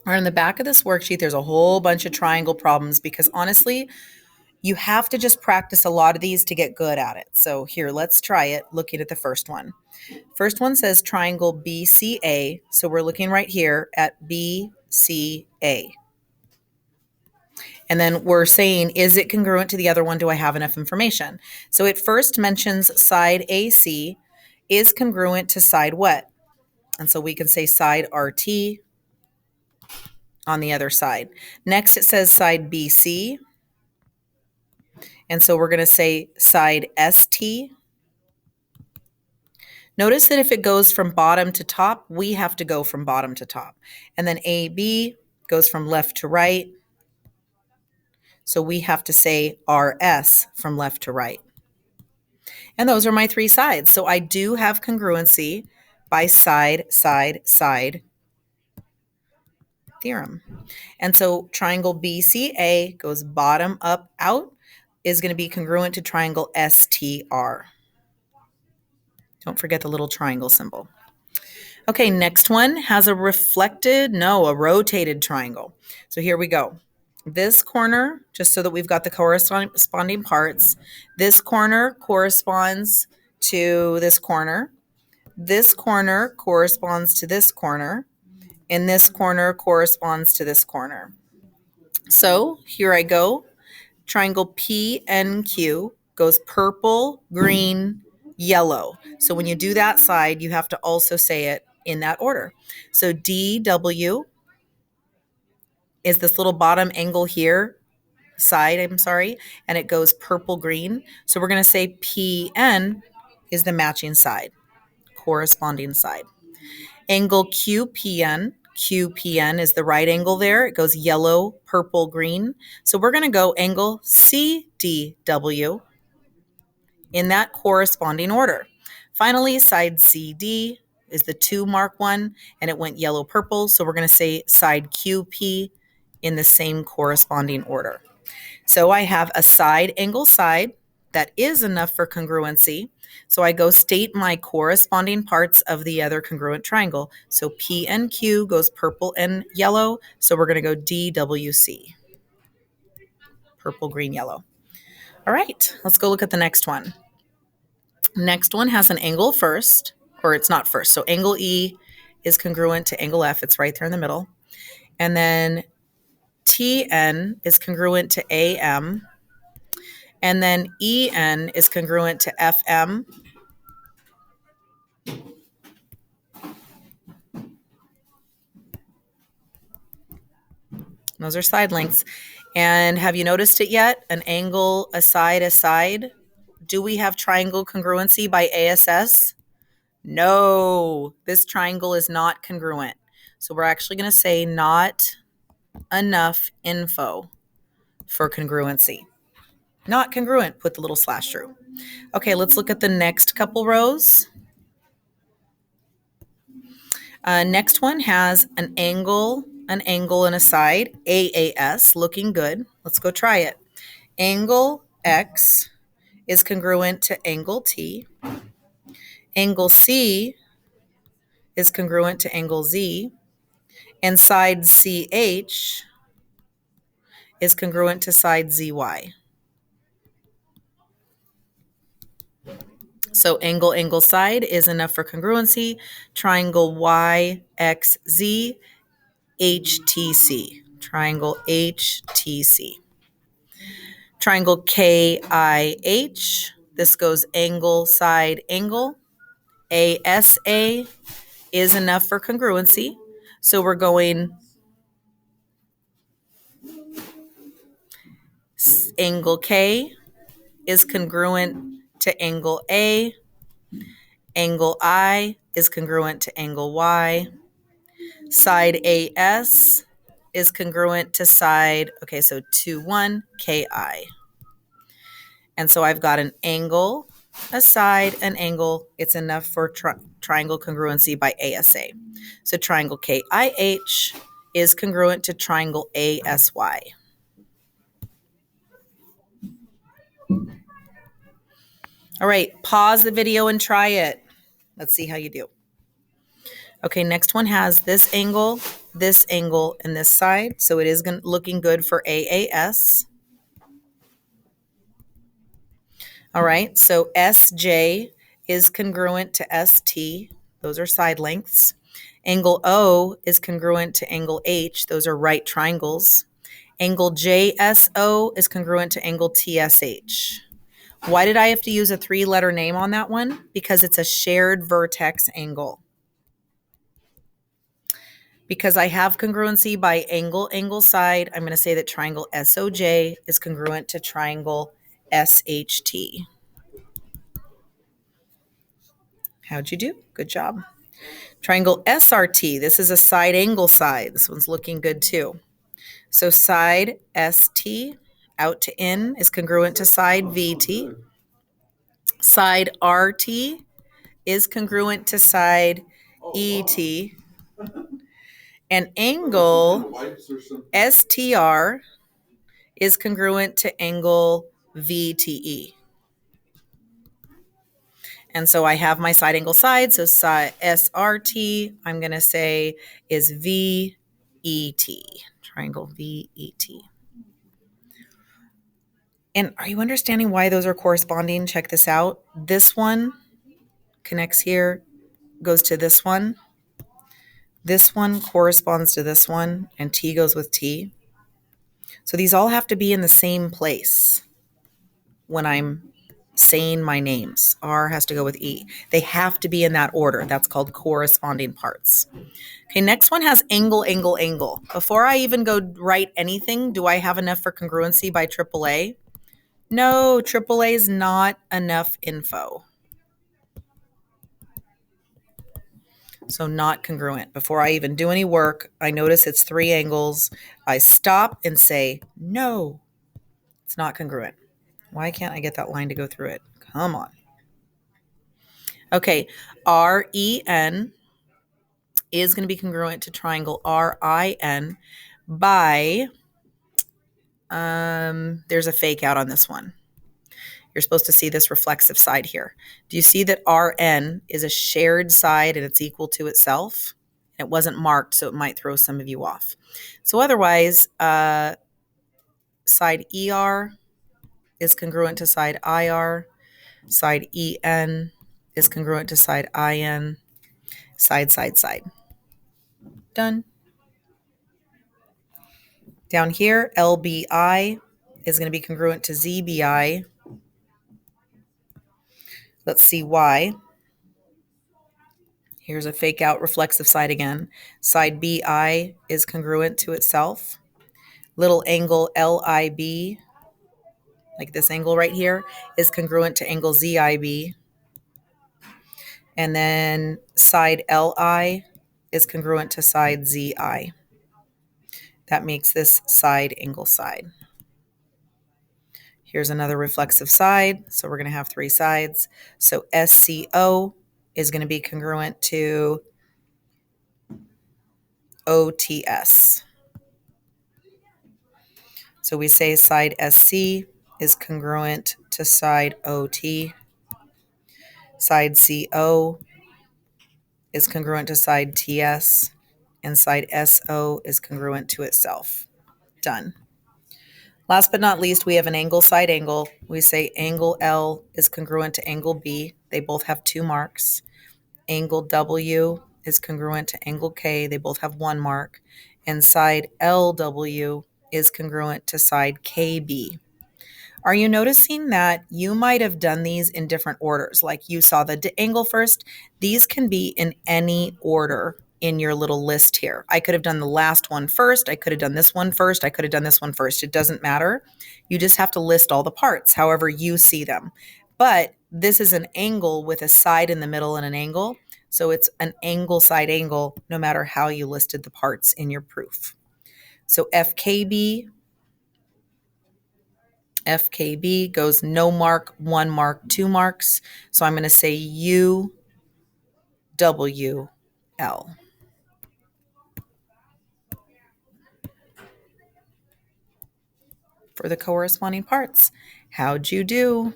Or in the back of this worksheet, there's a whole bunch of triangle problems because honestly, you have to just practice a lot of these to get good at it. So here, let's try it looking at the first one. First one says triangle BCA. So we're looking right here at BCA. And then we're saying, is it congruent to the other one? Do I have enough information? So it first mentions side AC is congruent to side what? And so we can say side RT on the other side. Next, it says side BC. And so we're going to say side ST. Notice that if it goes from bottom to top, we have to go from bottom to top. And then AB goes from left to right. So we have to say RS from left to right. And those are my three sides. So I do have congruency by side, side, side theorem. And so triangle BCA goes bottom, up, out is going to be congruent to triangle STR. Don't forget the little triangle symbol. Okay, next one has a rotated triangle. So here we go. This corner, just so that we've got the corresponding parts, this corner corresponds to this corner. This corner corresponds to this corner. And this corner corresponds to this corner. So here I go. Triangle PNQ goes purple, green, yellow. So when you do that side, you have to also say it in that order. So DW is this little bottom angle here, and it goes purple, green. So we're going to say PN is the matching side, corresponding side. Angle QPN is the right angle there. It goes yellow, purple, green. So we're going to go angle CDW in that corresponding order. Finally, side CD is the 2 mark one, and it went yellow, purple. So we're going to say side QP in the same corresponding order. So I have a side angle side that is enough for congruency. So I go state my corresponding parts of the other congruent triangle. So P and Q goes purple and yellow. So we're going to go DWC. Purple, green, yellow. All right, let's go look at the next one. Next one has an angle first, or it's not first. So angle E is congruent to angle F. It's right there in the middle. And then TN is congruent to AM. And then EN is congruent to FM. Those are side lengths. And have you noticed it yet? An angle, a side. Do we have triangle congruency by ASS? No, this triangle is not congruent. So we're actually going to say not enough info for congruency. Not congruent, put the little slash through. Okay, let's look at the next couple rows. Next one has an angle, and a side, AAS, looking good. Let's go try it. Angle X is congruent to angle T. Angle C is congruent to angle Z. And side CH is congruent to side ZY. So angle, side is enough for congruency. Triangle YXZ, HTC. Triangle HTC. Triangle KIH. This goes angle, side, angle. ASA is enough for congruency. So we're going angle K is congruent to angle A. Angle I is congruent to angle Y. Side AS is congruent to side, okay, so 2, 1, KI. And so I've got an angle, a side, an angle. It's enough for triangle congruency by ASA. So triangle KIH is congruent to triangle ASY. All right, pause the video and try it. Let's see how you do. Okay, next one has this angle this angle and this side. So it is looking good for AAS. All right, so SJ is congruent to ST. Those are side lengths. Angle O is congruent to angle H. Those are right triangles. Angle JSO is congruent to angle TSH. Why did I have to use a 3-letter name on that one? Because it's a shared vertex angle. Because I have congruency by angle, side, I'm going to say that triangle SOJ is congruent to triangle SHT. How'd you do? Good job. Triangle SRT, this is a side angle side. This one's looking good too. So side ST out to in is congruent to side VT. Side RT is congruent to side ET. And angle STR is congruent to angle VTE. And so I have my side angle side. So side SRT, I'm going to say is VET, triangle VET. And are you understanding why those are corresponding? Check this out. This one connects here, goes to this one. This one corresponds to this one, and T goes with T. So these all have to be in the same place when I'm saying my names. R has to go with E. They have to be in that order. That's called corresponding parts. Okay, next one has angle, angle, angle. Before I even go write anything, do I have enough for congruency by AAA? No, AAA is not enough info. So not congruent. Before I even do any work, I notice it's 3 angles. I stop and say, no, it's not congruent. Why can't I get that line to go through it? Come on. Okay, REN is going to be congruent to triangle RIN by, there's a fake out on this one. You're supposed to see this reflexive side here. Do you see that RN is a shared side and it's equal to itself? It wasn't marked, so it might throw some of you off. So otherwise, side ER is congruent to side IR. Side EN is congruent to side IN. Side, side, side. Done. Down here, LBI is going to be congruent to ZBI. Let's see why. Here's a fake out reflexive side again. Side BI is congruent to itself. Little angle LIB, like this angle right here, is congruent to angle ZIB. And then side LI is congruent to side ZI. That makes this side angle side. Here's another reflexive side. So we're going to have 3 sides. So SCO is going to be congruent to OTS. So we say side SC is congruent to side OT. Side CO is congruent to side TS. And side SO is congruent to itself. Done. Last but not least, we have an angle side angle. We say angle L is congruent to angle B. They both have 2 marks. Angle W is congruent to angle K. They both have 1 mark. And side LW is congruent to side KB. Are you noticing that you might have done these in different orders? Like you saw the angle first. These can be in any order in your little list here. I could have done the last one first. I could have done this one first. I could have done this one first. It doesn't matter. You just have to list all the parts, however you see them. But this is an angle with a side in the middle and an angle. So it's an angle side angle no matter how you listed the parts in your proof. So FKB goes no mark, 1 mark, 2 marks. So I'm going to say UWL for the corresponding parts. How'd you do?